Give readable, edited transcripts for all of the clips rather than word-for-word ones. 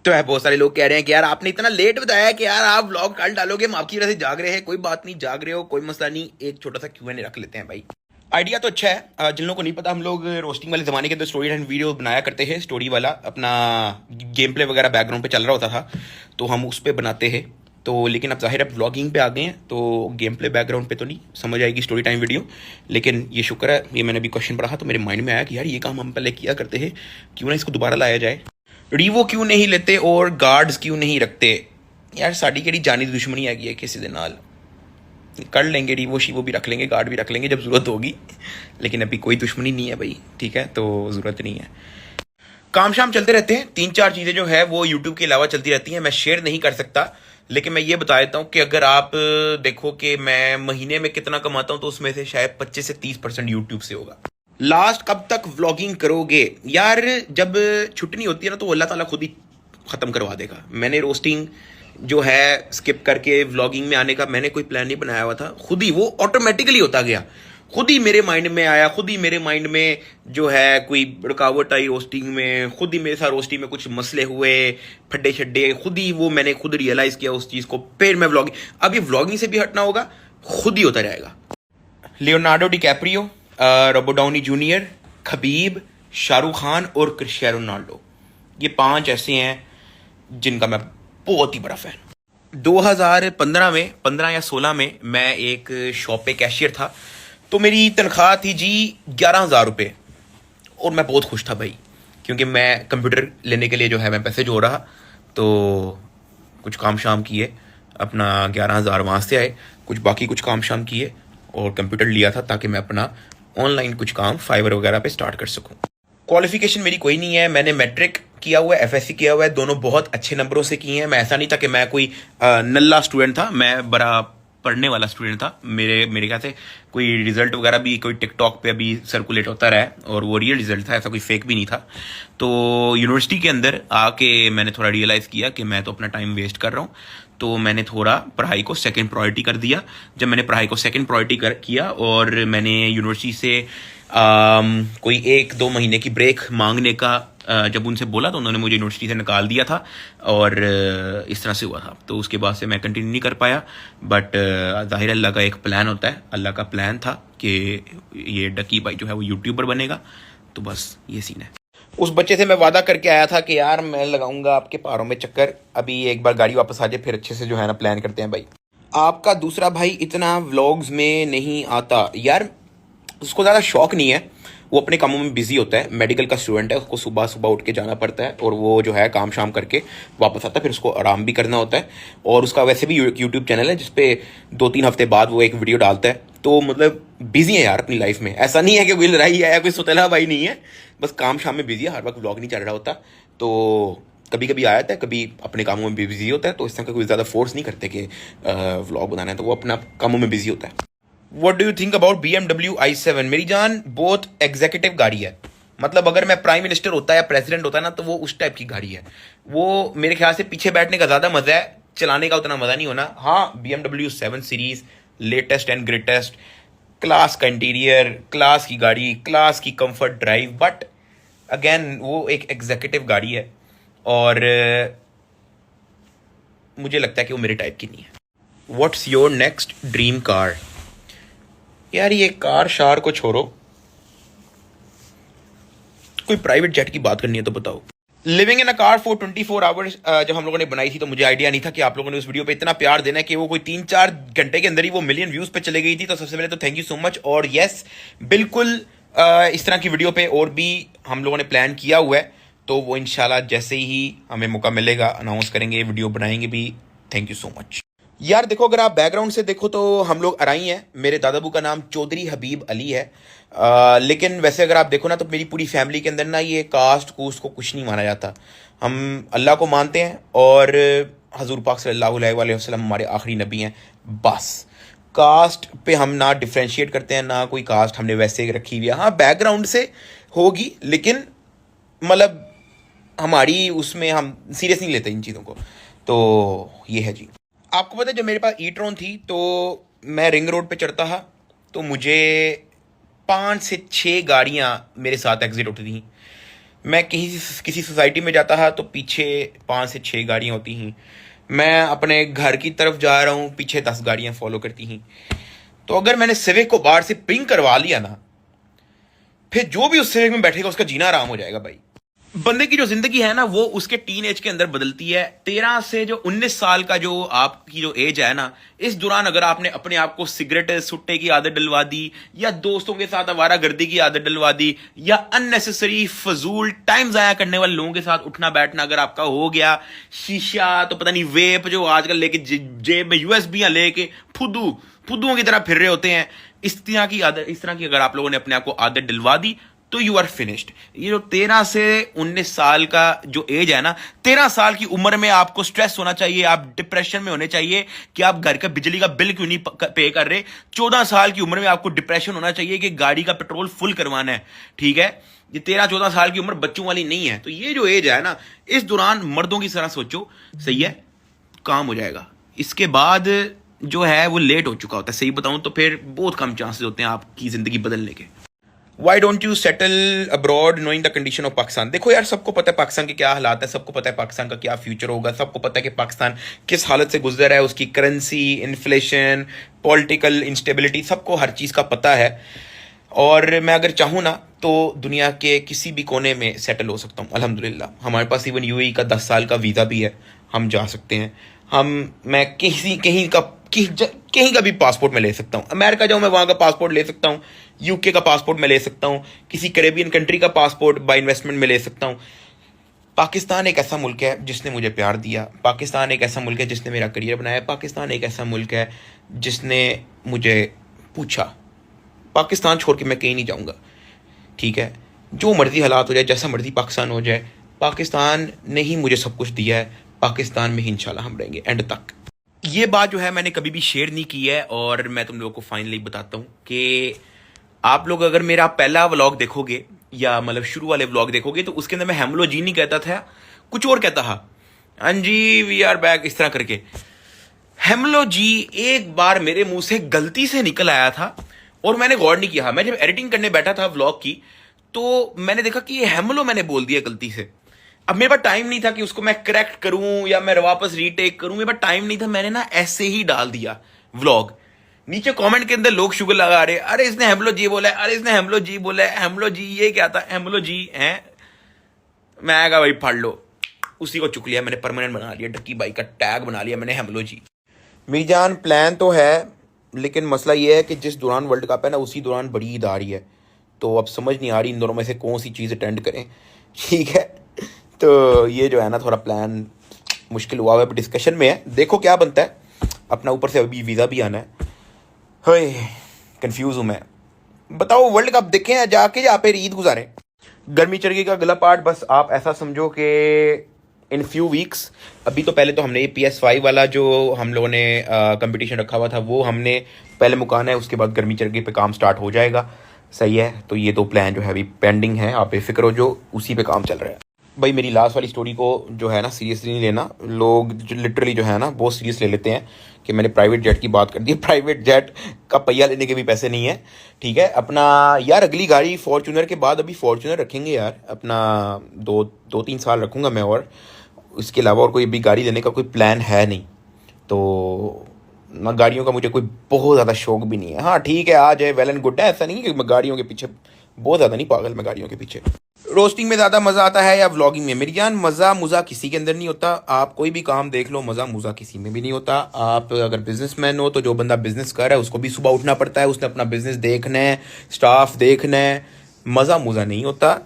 तो है, बहुत सारे लोग कह रहे हैं कि यार आपने इतना लेट बताया कि यार आप व्लॉग कल डालोगे, हम आपकी वजह से जाग रहे हैं। कोई बात नहीं, जाग रहे हो कोई मसला नहीं, एक छोटा सा Q&A रख लेते हैं भाई। आइडिया तो अच्छा है। जिन लोगों को नहीं पता, हम लोग रोस्टिंग वाले ज़माने के अंदर स्टोरी एंड वीडियो बनाया करते हैं। स्टोरी वाला अपना गेम प्ले वगैरह बैकग्राउंड पे चल रहा होता था, तो हम उस पर बनाते हैं। तो लेकिन अब जाहिर है व्लॉगिंग पे आ गए हैं, तो गेम प्ले बैकग्राउंड पे तो नहीं समझ आएगी स्टोरी टाइम वीडियो। लेकिन ये शुक्र है, ये मैंने अभी क्वेश्चन पढ़ा तो मेरे माइंड में आया कि यार ये काम हम पहले किया करते हैं, क्यों ना इसको दोबारा लाया जाए। रीवो क्यों नहीं लेते और गार्ड्स क्यों नहीं रखते? यार साड़ी केड़ी जानी दुश्मनी हैगी है किसी दे नाल, कर लेंगे रीवो शीवो भी रख लेंगे, गार्ड भी रख लेंगे जब ज़रूरत होगी। लेकिन अभी कोई दुश्मनी नहीं है भाई, ठीक है, तो ज़रूरत नहीं है। काम शाम चलते रहते हैं, 3-4 चीज़ें जो है वो यूट्यूब के अलावा चलती रहती हैं। मैं शेयर नहीं कर सकता, लेकिन मैं ये बता देता हूँ कि अगर आप देखो कि मैं महीने में कितना कमाता हूँ, तो उसमें से शायद 25 से 30% यूट्यूब से होगा। लास्ट कब तक व्लॉगिंग करोगे? यार जब छुट्टी नहीं होती है ना, तो अल्लाह ताला खुद ही ख़त्म करवा देगा। मैंने रोस्टिंग जो है स्किप करके व्लॉगिंग में आने का मैंने कोई प्लान नहीं बनाया हुआ था, खुद ही वो ऑटोमेटिकली होता गया। खुद ही मेरे माइंड में आया, खुद ही मेरे माइंड में जो है कोई रुकावट आई रोस्टिंग में, खुद ही मेरे साथ रोस्टिंग में कुछ मसले हुए, फड्डे छड्डे, खुद ही वो मैंने खुद रियलाइज़ किया उस चीज़ को। फिर मैं व्लॉगिंग, अब ये व्लॉगिंग से भी हटना होगा, खुद ही होता जाएगा। Leonardo DiCaprio, Robert Downey junior, Khabib, Shahrukh Khan और क्रिस्टियानो रोनाल्डो, ये 5 ऐसे हैं जिनका मैं बहुत ही बड़ा फैन। 2015 में, 15 या 16 में मैं एक शॉप पे कैशियर था। तो मेरी तनख्वाह थी जी 11,000 रुपये, और मैं बहुत खुश था भाई, क्योंकि मैं कंप्यूटर लेने के लिए जो है मैं पैसे जोड़ रहा। तो कुछ काम शाम किए, अपना 11,000 वहाँ से आए, कुछ बाकी कुछ काम शाम किए और कंप्यूटर लिया था, ताकि मैं अपना ऑनलाइन कुछ काम फाइवर वगैरह पे स्टार्ट कर सकूं। क्वालिफिकेशन मेरी कोई नहीं है, मैंने मैट्रिक किया हुआ है, FSC किया हुआ है, दोनों बहुत अच्छे नंबरों से किए हैं। मैं ऐसा नहीं था कि मैं कोई नल्ला स्टूडेंट था, मैं बड़ा पढ़ने वाला स्टूडेंट था। मेरे ख्याल से कोई रिजल्ट वगैरह भी कोई टिकटॉक पे अभी सर्कुलेट होता रहा है, और वो रियल रिजल्ट था, ऐसा कोई फेक भी नहीं था। तो यूनिवर्सिटी के अंदर आके मैंने थोड़ा रियलाइज़ किया कि मैं तो अपना टाइम वेस्ट कर रहा हूँ, तो मैंने थोड़ा पढ़ाई को सेकंड प्रायोरिटी कर दिया। जब मैंने पढ़ाई को सेकंड प्रायोरिटी किया और मैंने यूनिवर्सिटी से कोई 1-2 महीने की ब्रेक मांगने का जब उनसे बोला, तो उन्होंने मुझे यूनिवर्सिटी से निकाल दिया था, और इस तरह से हुआ था। तो उसके बाद से मैं कंटिन्यू नहीं कर पाया। बट ज़ाहिर अल्लाह का एक प्लान होता है, अल्लाह का प्लान था कि ये डकी भाई जो है वो यूट्यूबर बनेगा। तो बस ये सीन है। उस बच्चे से मैं वादा करके आया था कि यार मैं लगाऊंगा आपके पारों में चक्कर, अभी एक बार गाड़ी वापस आ जाए फिर अच्छे से जो है ना प्लान करते हैं भाई। आपका दूसरा भाई इतना व्लॉग्स में नहीं आता? यार उसको ज़्यादा शौक नहीं है, वो अपने कामों में बिजी होता है, मेडिकल का स्टूडेंट है, उसको सुबह सुबह उठ के जाना पड़ता है, और वो जो है काम शाम करके वापस आता है, फिर उसको आराम भी करना होता है। और उसका वैसे भी यूट्यूब चैनल है जिसपे 2-3 हफ्ते बाद वो एक वीडियो डालता है। तो मतलब बिजी है यार अपनी लाइफ में, ऐसा नहीं है कि कोई लड़ाई है या कोई सुतला भाई नहीं है, बस काम शाम में बिजी है, हर वक्त व्लॉग नहीं चल रहा होता। तो कभी कभी आ जाता है, कभी अपने कामों में बिजी होता है, तो इस तरह का कोई ज़्यादा फोर्स नहीं करते कि व्लॉग बनाना है, तो वो अपना कामों में बिजी होता है। What do you think about BMW i7? मेरी जान बहुत एग्जीक्यूटिव गाड़ी है, मतलब अगर मैं प्राइम मिनिस्टर होता या प्रेसिडेंट होता ना, तो वो उस टाइप की गाड़ी है। वो मेरे ख्याल से पीछे बैठने का ज़्यादा मज़ा है, चलाने का उतना मज़ा नहीं होना। हाँ, BMW 7 series latest and greatest, class का इंटीरियर, क्लास की गाड़ी, क्लास की कंफर्ट ड्राइव, बट अगेन वो एक एग्जीक्यूटिव गाड़ी है, और मुझे लगता है कि वो मेरे टाइप की नहीं है। What's your next dream car? यार ये कार शार को छोड़ो, कोई प्राइवेट जेट की बात करनी है तो बताओ। Living in a car for 24 hours जब हम लोगों ने बनाई थी, तो मुझे आइडिया नहीं था कि आप लोगों ने उस वीडियो पे इतना प्यार देना है कि वो कोई 3-4 घंटे के अंदर ही वो मिलियन व्यूज पे चले गई थी। तो सबसे पहले तो थैंक यू सो मच। और यस, बिल्कुल इस तरह की वीडियो पे और भी हम लोगों ने प्लान किया हुआ है, तो वो इंशाल्लाह जैसे ही हमें मौका मिलेगा अनाउंस करेंगे, वीडियो बनाएंगे भी। Thank you so much. यार देखो, अगर आप बैकग्राउंड से देखो तो हम लोग अराई हैं। मेरे दादाबू का नाम चौधरी हबीब अली है, लेकिन वैसे अगर आप देखो ना, तो मेरी पूरी फैमिली के अंदर ना ये कास्ट कूस्ट को कुछ नहीं माना जाता। हम अल्लाह को मानते हैं, और हजूर पाक सल्लल्लाहु अलैहि वसल्लम हमारे आखिरी नबी हैं। बस कास्ट पे हम ना डिफ्रेंशिएट करते हैं, ना कोई कास्ट हमने वैसे रखी हुई है। हाँ, बैकग्राउंड से होगी, लेकिन मतलब हमारी उसमें हम सीरियस नहीं लेते इन चीज़ों को। तो ये है जी। आपको पता है, जब मेरे पास ई-ट्रॉन थी तो मैं रिंग रोड पे चढ़ता था, तो मुझे 5 से 6 गाड़ियाँ मेरे साथ एग्जिट होती थी। मैं किसी सोसाइटी में जाता था तो पीछे 5 से 6 गाड़ियां होती हैं। मैं अपने घर की तरफ जा रहा हूँ, पीछे 10 गाड़ियां फॉलो करती हैं। तो अगर मैंने सिविक को बाहर से पिंग करवा लिया ना, फिर जो भी उस सिविक में बैठेगा उसका जीना आराम हो जाएगा भाई। बंदे की जो जिंदगी है ना वो उसके टीन एज के अंदर बदलती है। 13 से जो 19 साल का जो आपकी जो एज है ना, इस दौरान अगर आपने अपने आप को सिगरेट सुट्टे की आदत डलवा दी, या दोस्तों के साथ आवारागर्दी की आदत डलवा दी, या अननेसेसरी फजूल टाइम जाया करने वाले लोगों के साथ उठना बैठना अगर आपका हो गया, शीशा तो पता नहीं वेप जो आजकल लेके जेब में यूएसबी लेके फुद्दुओं की तरह फिर रहे होते हैं, इस तरह की अगर आप लोगों ने अपने आप को आदत डलवा दी तो यू आर फिनिश्ड। ये जो 13 से 19 साल का जो एज है ना, 13 साल की उम्र में आपको स्ट्रेस होना चाहिए, आप डिप्रेशन में होने चाहिए कि आप घर का बिजली का बिल क्यों नहीं पे कर रहे। 14 साल की उम्र में आपको डिप्रेशन होना चाहिए कि गाड़ी का पेट्रोल फुल करवाना है। ठीक है, ये 13-14 साल की उम्र बच्चों वाली नहीं है। तो ये जो एज है ना, इस दौरान मर्दों की तरह सोचो, सही है, काम हो जाएगा। इसके बाद जो है वो लेट हो चुका होता है। सही बताऊं तो फिर बहुत कम चांसेस होते हैं आपकी जिंदगी बदलने के। Why don't you settle abroad knowing the condition of Pakistan. देखो यार, सबको पता है पाकिस्तान के क्या हालात है, सबको पता है पाकिस्तान का क्या फ्यूचर होगा, सबको पता है कि पाकिस्तान किस हालत से गुजर रहा है, उसकी करेंसी, इन्फ्लेशन, पॉलिटिकल इंस्टेबिलिटी, सबको हर चीज़ का पता है। और मैं अगर चाहूँ ना तो दुनिया के किसी भी कोने में सेटल हो सकता हूँ अल्हम्दुलिल्लाह। हमारे पास इवन यूएई का 10 साल का वीज़ा भी है, हम जा सकते हैं। मैं कहीं का भी पासपोर्ट मैं ले सकता हूँ। अमेरिका जाऊँ मैं वहाँ का पासपोर्ट ले सकता हूँ, यूके का पासपोर्ट मैं ले सकता हूँ, किसी कैरेबियन कंट्री का पासपोर्ट बाय इन्वेस्टमेंट में ले सकता हूँ। पाकिस्तान एक ऐसा मुल्क है जिसने मुझे प्यार दिया, पाकिस्तान एक ऐसा मुल्क है जिसने मेरा करियर बनाया, पाकिस्तान एक ऐसा मुल्क है जिसने मुझे पूछा। पाकिस्तान छोड़ के मैं कहीं नहीं जाऊँगा। ठीक है, जो मर्जी हालात हो जाए, जैसा मर्जी पाकिस्तान हो जाए, पाकिस्तान ने ही मुझे सब कुछ दिया है, पाकिस्तान में ही इंशाल्लाह हम रहेंगे एंड तक। ये बात जो है मैंने कभी भी शेयर नहीं की है, और मैं तुम लोगों को फाइनली बताता हूँ कि आप लोग अगर मेरा पहला व्लॉग देखोगे या मतलब शुरू वाले व्लॉग देखोगे तो उसके अंदर मैं हेमलो जी नहीं कहता था, कुछ और कहता था, हाँ जी वी आर बैक, इस तरह करके। हेमलो जी एक बार मेरे मुंह से गलती से निकल आया था और मैंने गौर नहीं किया। मैं जब एडिटिंग करने बैठा था व्लॉग की तो मैंने देखा कि ये हेमलो मैंने बोल दिया गलती से। अब मेरे पास टाइम नहीं था कि उसको मैं करेक्ट करूं या मैं वापस रीटेक करूं, मेरे पास टाइम नहीं था। मैंने ना ऐसे ही डाल दिया व्लॉग। नीचे कमेंट के अंदर लोग शुगर लगा रहे, अरे इसने हेमलो जी बोला है, अरे इसने हेमलो जी बोला है, हेमलो जी ये क्या था, हेमलो जी हैं। मैं कहा भाई फाड़ लो, उसी को चुक लिया मैंने, परमानेंट बना लिया, डक्की बाई का टैग बना लिया मैंने हेमलो जी। मेरी जान प्लान तो है, लेकिन मसला ये है कि जिस दौरान वर्ल्ड कप है ना उसी दौरान बड़ी ईद आ रही है, तो अब समझ नहीं आ रही इन दोनों में से कौन सी चीज़ अटेंड करें। ठीक है, तो ये जो है ना थोड़ा प्लान मुश्किल हुआ है, डिस्कशन में है, देखो क्या बनता है। अपना ऊपर से अभी वीज़ा भी आना है। हे कंफ्यूज हूँ मैं। बताओ वर्ल्ड कप देखें या जाके या फिर ईद गुजारें। गर्मी चरगी का अगला पार्ट बस आप ऐसा समझो कि इन फ्यू वीक्स, अभी तो पहले तो हमने ये PS5 वाला जो हम लोगों ने कंपटीशन रखा हुआ था वो हमने पहले मुकाना है, उसके बाद गर्मी चरगी पे काम स्टार्ट हो जाएगा। सही है, तो ये दो प्लान जो है अभी पेंडिंग है, आप बेफिक्र हो, जो उसी पे काम चल रहा है। भाई मेरी लास्ट वाली स्टोरी को जो है ना सीरियसली नहीं लेना, लोग जो लिटरली जो है ना बहुत सीरियस ले लेते हैं कि मैंने प्राइवेट जेट की बात कर दी। प्राइवेट जेट का पहिया लेने के भी पैसे नहीं है। ठीक है, अपना यार अगली गाड़ी फॉर्च्यूनर के बाद अभी फॉर्च्यूनर रखेंगे यार, अपना 2-3 साल रखूँगा मैं, और इसके अलावा और कोई भी गाड़ी लेने का कोई प्लान है नहीं। तो ना गाड़ियों का मुझे कोई बहुत ज़्यादा शौक भी नहीं है। हाँ ठीक है, आ जाए वेल एंड गुड है, ऐसा नहीं है कि मैं गाड़ियों के पीछे बहुत ज़्यादा नहीं पागल मैं गाड़ियों के पीछे। रोस्टिंग में ज़्यादा मज़ा आता है या व्लॉगिंग में? मेरी जान मज़ा मुज़ा किसी के अंदर नहीं होता। आप कोई भी काम देख लो, मज़ा मुज़ा किसी में भी नहीं होता। आप अगर बिजनेसमैन हो तो जो बंदा बिजनेस कर रहा है उसको भी सुबह उठना पड़ता है, उसने अपना बिजनेस देखना है, स्टाफ देखना है, मज़ा मुज़ा नहीं होता।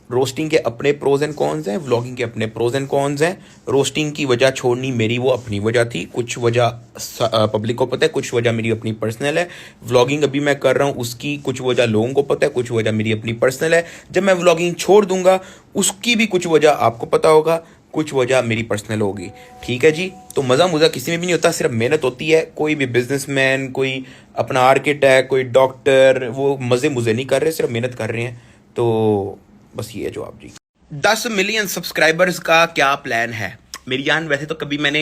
रोस्टिंग के अपने प्रोज एंड कॉन्स हैं, व्लॉगिंग के अपने प्रोज एंड कॉन्स हैं। रोस्टिंग की वजह छोड़नी मेरी वो अपनी वजह थी, कुछ वजह पब्लिक को पता है, कुछ वजह मेरी अपनी पर्सनल है। व्लॉगिंग अभी मैं कर रहा हूँ उसकी कुछ वजह लोगों को पता है, कुछ वजह मेरी अपनी पर्सनल है। जब मैं व्लॉगिंग छोड़ दूंगा उसकी भी कुछ वजह आपको पता होगा, कुछ वजह मेरी पर्सनल होगी। ठीक है जी, तो मज़ा मुज़ा किसी में भी नहीं होता, सिर्फ मेहनत होती है। कोई भी बिजनेसमैन, कोई अपना आर्किटेक्ट, कोई डॉक्टर, वो मज़े मुज़े नहीं कर रहे, सिर्फ मेहनत कर रहे हैं। तो बस ये है जवाब जी। 10 मिलियन सब्सक्राइबर्स का क्या प्लान है? मेरी जान वैसे तो कभी मैंने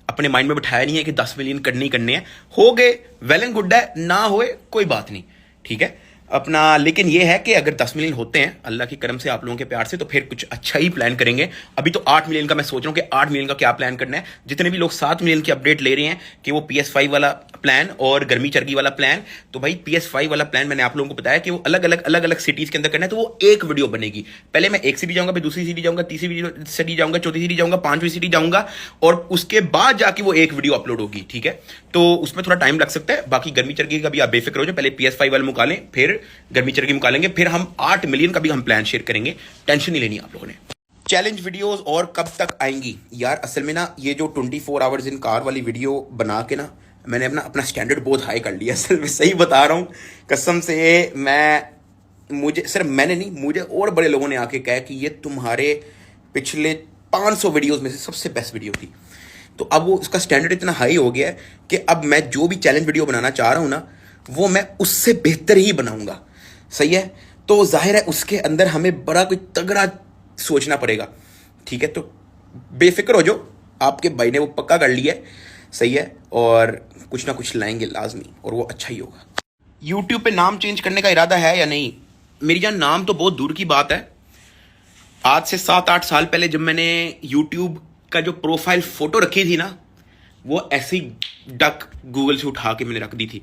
अपने माइंड में बिठाया नहीं है कि 10 मिलियन करने ही करने हैं। हो गए वेल एंड गुड है, ना होए कोई बात नहीं। ठीक है, अपना। लेकिन ये है कि अगर 10 मिलियन होते हैं अल्लाह की करम से, आप लोगों के प्यार से, तो फिर कुछ अच्छा ही प्लान करेंगे। अभी तो 8 मिलियन का मैं सोच रहा हूँ कि 8 मिलियन का क्या प्लान करना है। जितने भी लोग 7 मिलियन की अपडेट ले रहे हैं कि वो PS5 वाला प्लान और गर्मी चरगी वाला प्लान, तो भाई PS5 वाला प्लान मैंने आप लोगों को बताया कि वो अलग अलग सिटीज के अंदर करना है, तो वो एक वीडियो बनेगी। पहले मैं एक सिटी जाऊंगा, फिर दूसरी सिटी जाऊंगा, तीसरी सिटी जाऊंगा, चौथी सिटी जाऊंगा, 5वीं सिटी जाऊंगा, और उसके बाद जाके वो एक वीडियो अपलोड होगी। ठीक है, तो उसमें थोड़ा टाइम लग सकता है। बाकी गर्मी चरगी का भी आप बेफिक्र हो जाओ, पहले PS5 वाले मुका लें, फिर गर्मी चरगी मुका लेंगे, फिर हम 8 मिलियन का भी हम प्लान शेयर करेंगे। टेंशन नहीं लेनी आप लोगों ने। चैलेंज वीडियोस और कब तक आएंगी यार? असल में ना ये जो 24 आवर्स इन कार वाली वीडियो बना के ना मैंने अपना स्टैंडर्ड बहुत हाई कर लिया। असल में सही बता रहा हूँ कसम से। मुझे सिर्फ मैंने नहीं, मुझे और बड़े लोगों ने आके कहा कि ये तुम्हारे पिछले 500 वीडियोस में से सबसे बेस्ट वीडियो थी। तो अब वो उसका स्टैंडर्ड इतना हाई हो गया है कि अब मैं जो भी चैलेंज वीडियो बनाना चाह रहा हूँ ना, वो मैं उससे बेहतर ही बनाऊंगा। सही है, तो जाहिर है उसके अंदर हमें बड़ा कोई तगड़ा सोचना पड़ेगा। ठीक है, तो बेफिक्र हो जाओ, आपके भाई ने वो पक्का कर लिया है। सही है, और कुछ ना कुछ लाएंगे लाजमी, और वो अच्छा ही होगा। यूट्यूब पे नाम चेंज करने का इरादा है या नहीं? मेरी जान, नाम तो बहुत दूर की बात है। आज से 7-8 साल पहले जब मैंने यूट्यूब का जो प्रोफाइल फोटो रखी थी ना, वो ऐसी डक गूगल से उठा के मैंने रख दी थी।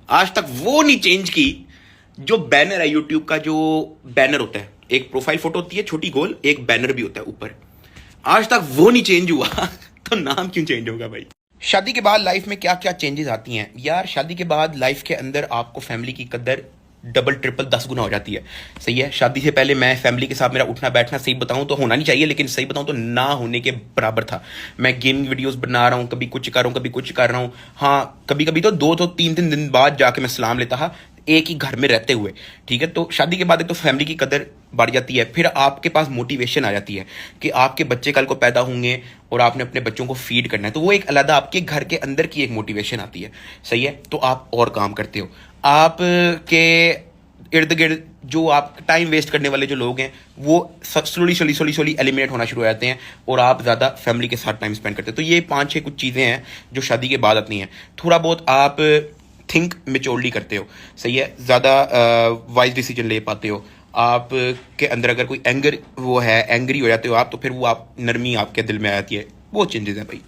आज तक वो नहीं चेंज की। जो बैनर है यूट्यूब का, जो बैनर होता है, एक प्रोफाइल फोटो होती है छोटी गोल, एक बैनर भी होता है ऊपर, आज तक वो नहीं चेंज हुआ। तो नाम क्यों चेंज होगा भाई? शादी के बाद लाइफ में क्या क्या चेंजेस आती हैं यार? शादी के बाद लाइफ के अंदर आपको फैमिली की कदर डबल ट्रिपल 10 गुना हो जाती है। सही है, शादी से पहले मैं फैमिली के साथ मेरा उठना बैठना, सही बताऊं तो होना नहीं चाहिए, लेकिन सही बताऊं तो ना होने के बराबर था। मैं गेमिंग वीडियोस बना रहा हूं, कभी कुछ कर रहा हूं, कभी कुछ कर रहा हूं। हाँ, कभी कभी तो 2-3 दिन बाद जाके मैं सलाम लेता था, एक ही घर में रहते हुए। ठीक है, तो शादी के बाद एक तो फैमिली की कदर बढ़ जाती है, फिर आपके पास मोटिवेशन आ जाती है कि आपके बच्चे कल को पैदा होंगे और आपने अपने बच्चों को फीड करना है, तो वो एक अलग आपके घर के अंदर की एक मोटिवेशन आती है। सही है, तो आप और काम करते हो। आप के इर्द गिर्द जो आप टाइम वेस्ट करने वाले जो लोग हैं, वो स्लोली एलिमिनेट होना शुरू हो जाते हैं, और आप ज़्यादा फैमिली के साथ टाइम स्पेंड करते हैं। तो ये 5-6 कुछ चीज़ें हैं जो शादी के बाद आती हैं। थोड़ा बहुत आप थिंक मेच्योरली करते हो। सही है, ज़्यादा वाइज डिसीजन ले पाते हो। आप के अंदर अगर कोई एंग्री हो जाते हो आप, तो फिर वो आप नरमी आपके दिल में आ जाती है। वो चेंजेस है भाई।